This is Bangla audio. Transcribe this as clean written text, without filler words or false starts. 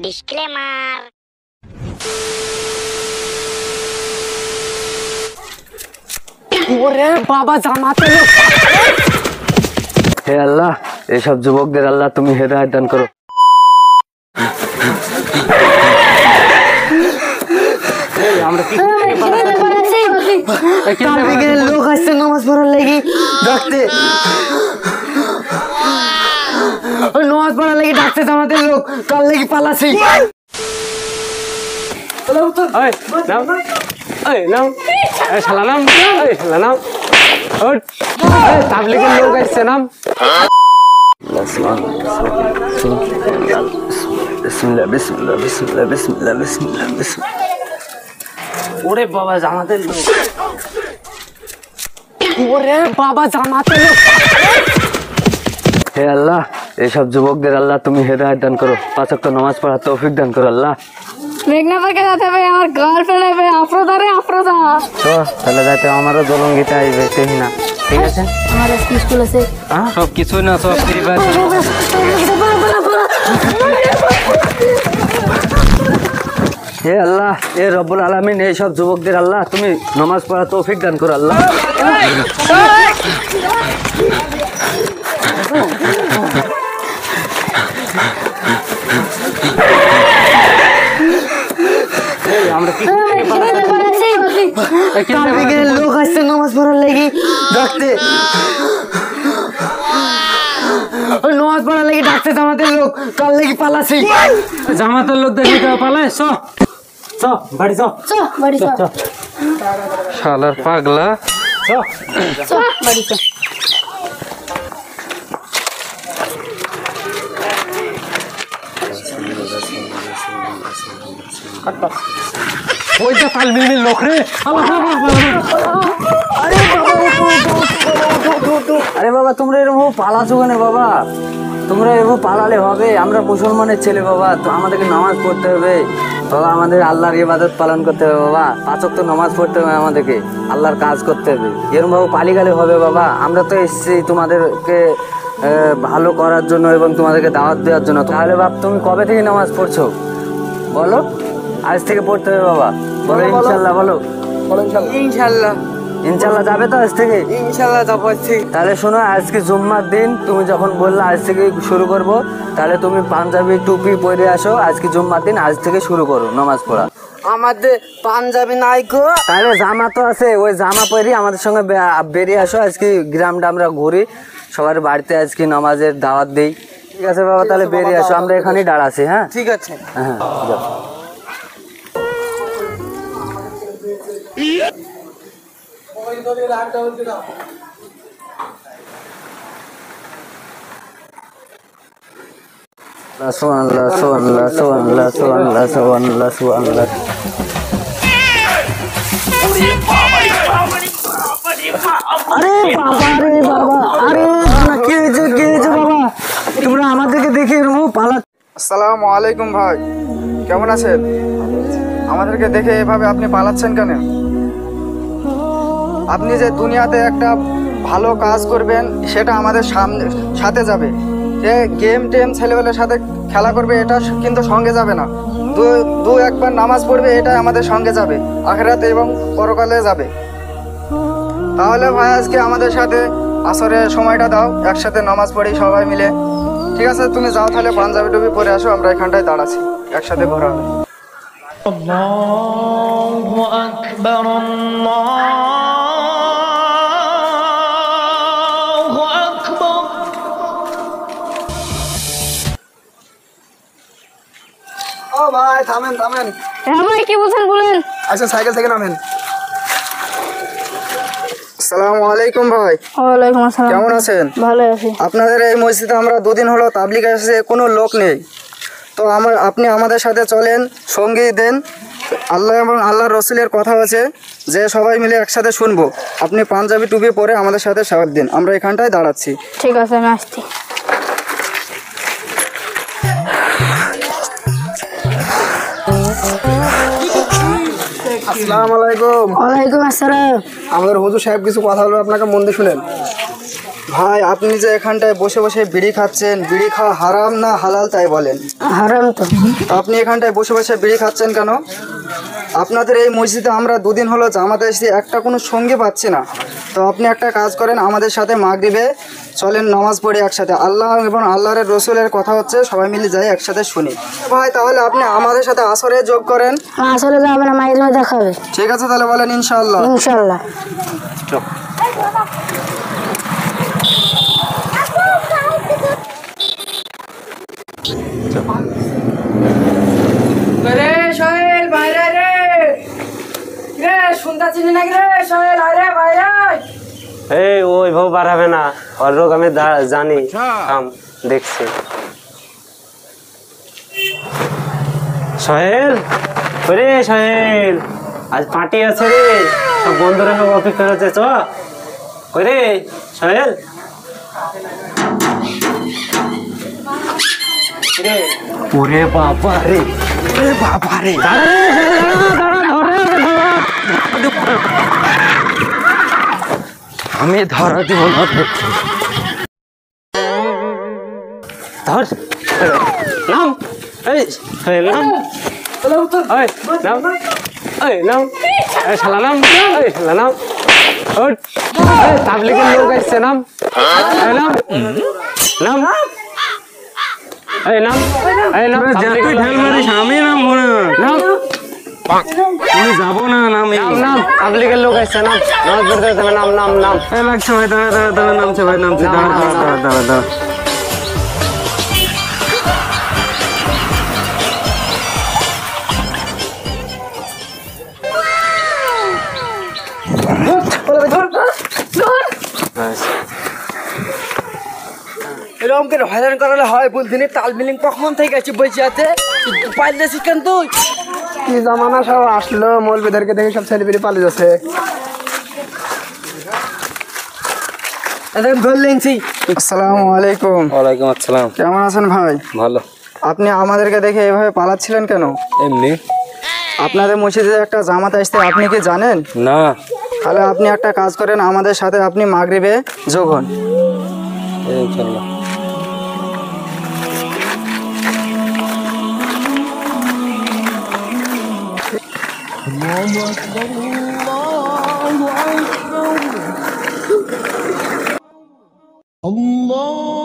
ডিসক্লেমার। ওরে বাবা জামাতে লোক। হে আল্লাহ, এইসব যুবকদের আল্লাহ তুমি হেদায়েত দান করো। লোক আসছে নামাজ পড়ার লাগি ডাকতে, নামাজ পড়ার লাগি ডাকতে জামাতের লোক, তার লাগি পালাছি। তাবলিগের লোক আসছে নাম। ওরে বাবা জামাতের লোক, ওরে বাবা জামাতের লোক। হে আল্লাহ, এইসব যুবকদের আল্লাহ তুমি হেদায়েত দান করো, 5 ওয়াক্ত নামাজ পড়ার তৌফিক দান করো আল্লাহ। মেঘনা পাকে যাতে ভাই আমার গার্লফ্রেন্ড হবে আফরোজা রে আফরোজা। তো তাহলে যাইতে আমারও জলঙ্গিতে আইবে তেহি না, ঠিক আছে? আমার স্কুল আছে সব কিছু না, সব ফ্রি বাস। হে আল্লাহ, এ রব্বুল আলামিন, এইসব যুবকদের আল্লাহ তুমি নামাজ পড়া তৌফিক দান করো আল্লাহ। লোক আসছে নামাজ পড়ার লাগি ডাকতে, নামাজ পড়ার লাগি ডাকতে জামাতের লোক, তার লাগি পালাছি। জামাতের লোক দেখি তো পালায়। বাড়ি বাড়ি শালার পাগলা। বাড়ি ওইটা পাল মিল লোক রে। আরে বাবা, তোমরা এরকম পালাছো কেন বাবা? তোমরা এরকম পালালে হবে? আমরা মুসলমানের ছেলে বাবা, তো আমাদেরকে নামাজ পড়তে হবে বাবা, আমাদের আল্লাহর ইবাদত পালন করতে হবে বাবা, 5 ওয়াক্ত নামাজ পড়তে হবে, আমাদেরকে আল্লাহর কাজ করতে হবে। এরকম ভাবে পালি গেলে হবে বাবা? আমরা তো এসেছি তোমাদেরকে ভালো করার জন্য এবং তোমাদেরকে দাওয়াত দেওয়ার জন্য। তাহলে বাপ, তুমি কবে থেকে নামাজ পড়ছো বলো? আজ থেকে পড়তে হবে বাবা, বলো ইনশাল্লাহ। বলো ইনশাল্লাহ। ইনশাল্লাহ যাবে তো আজ থেকে? ইনশাল্লাহ যাবো আজ থেকে। তাহলে শোনো, আজকে জুম্মার দিন, তুমি যখন বললে আজ থেকে শুরু করবো, তাহলে তুমি পাঞ্জাবি টুপি পরে আসো। আজকে জুম্মার দিন, আজ থেকে শুরু করো নামাজ পড়া। আমাদের পাঞ্জাবি নাই গো। তাহলে জামা তো আছে, ওই জামা পরে আমাদের সঙ্গে বেরিয়ে আসো। আজকে গ্রামটা আমরা ঘুরি, সবার বাড়িতে আজকে নামাজের দাওয়াত দেই, ঠিক আছে বাবা? তাহলে বেরিয়ে আসো, আমরা এখানেই দাঁড়াচ্ছি। হ্যাঁ ঠিক আছে। হ্যাঁ যাও। তোমরা আমাদেরকে দেখে এরকম পালা। আসসালামু আলাইকুম ভাই, কেমন আছেন? আমাদেরকে দেখে এভাবে আপনি পালাচ্ছেন কেন? আপনি যে দুনিয়াতে একটা ভালো কাজ করবেন, সেটা আমাদের সাথে যাবে। যে গেম টেম ছেলেবেলার সাথে খেলা করবে, এটা কিন্তু সঙ্গে যাবে না। দু একবার নামাজ পড়বে, এটা আমাদের সঙ্গে যাবে, আখিরাতে এবং পরকালে যাবে। তাহলে ভাই, আজকে আমাদের সাথে আসরের সময়টা দাও, একসাথে নামাজ পড়ি সবাই মিলে। ঠিক আছে, তুমি যাও তাহলে, পাঞ্জাবি টুপি পরে আসো, আমরা এখানটায় দাঁড়াচ্ছি, একসাথে ঘোরা হবে। আল্লাহু আকবার, আল্লাহু আকবার। ও ভাই, থামেন থামেন। হ্যাঁ ভাই, কি বলছেন বলেন। আচ্ছা, সাইকেল থেকে নামেন। আসসালামু আলাইকুম ভাই। ওয়ালাইকুম আসসালাম। কেমন আছেন? ভালো আছি। আপনাদের এই মসজিদে আমরা 2 দিন হলো তাবলিগ এসেছে, কোনো লোক নেই। তো আপনি আমাদের সাথে চলেন, সঙ্গী দেন। আল্লাহ এবং আল্লাহর রসুলের কথা আছে যে সবাই মিলে একসাথে শুনবো। আপনি পাঞ্জাবি টুপি পরে আমাদের সাথে সাথ দিন, আমরা এখানটায় দাঁড়াচ্ছি। ঠিক আছে, আমি আসছি। আসসালামু আলাইকুম। ওয়ালাইকুম আসসালাম। আমাদের হুজুর সাহেব কিছু কথা বলবে, আপনাকে মন দিয়ে শুনেন। ভাই আপনি যে এখানটায় বসে বসে বিড়ি খাচ্ছেন, বিড়ি খাওয়া হারাম না হালাল তাই বলেন? হারাম তো। তো আপনি এখানটায় বসে বসে বিড়ি খাচ্ছেন কেন? আপনাদের এই মসজিদে আমরা দুদিন হলো জামাতে এসেছি, একটা কোনো সঙ্গী পাচ্ছি না। তো আপনি একটা কাজ করেন, আমাদের সাথে মাগরিবে চলেন নামাজ পড়ি একসাথে। আল্লাহ এবং আল্লাহর রসুলের কথা হচ্ছে, সবাই মিলে যাই একসাথে শুনি। ভাই তাহলে আপনি আমাদের সাথে আসরে যোগ করেন। আসলে যাবে না, মায়ের মধ্যে দেখাবে। ঠিক আছে তাহলে বলেন ইনশাআল্লাহ। ইনশাল্লাহ। রে সোহেল বাইরে রে শুনতে চিনি নাকি রে সোহেল আরে বাইরে এই ওইভাবে বাড়াবে না, ওর রোগ আমি জানি, থাম দেখছি। সোহেল, ওরে সোহেল, আজ পার্টি আছে রে, সব বন্ধুরা সব অপেক্ষা করছে, চ। ওরে সোহেল, ওরে বাবা রে, ওরে বাবা রে, আমি ধরা দিব না। ধর নাম, এই সোহেল নাম, ওই নাম, ওই নাম, এই শালা নাম, এই শালা নাম, ওই তাবলিগের লোক আসছে, নাম, এই নাম, নাম, এই নাম, এই নাম, তুই ঢেল মারিস, আমি নাম মনে নাম, আমি যাবো না। নাম নাম, নাম, তাবলিগের লোক আসছে, নাম, নামাজ পড়তে হবে, নাম, নাম, নাম, লাগছে ভাই, দাঁড়া দাঁড়া দাঁড়া, নামছে ভাই, নামছে, দাঁড়া দাঁড়া দাঁড়া দাঁড়া দাঁড়া। এরকম করে হয়রান করালে হয় বলদিনি? তাল মিলিং কখন থেকে আছে বসে আছে, পাইলেছিস কেন তুই? কি জামানা সব আসলো, মৌলবীদেরকে দেখে সব ছেলেপিলে পালিয়ে যাচ্ছে। আসসালামু আলাইকুম। ওয়ালাইকুম আসসালাম। কেমন আছেন ভাই? ভালো। আপনি আমাদেরকে দেখে এভাবে পালাচ্ছিলেন কেন? এমনি আপনাদের মসজিদে একটা জামাত আসতে আপনি কি জানেন? না। তাহলে আপনি একটা কাজ করেন, আমাদের সাথে আপনি মাগরিবে যোগ হন। ইনশাআল্লাহ। الله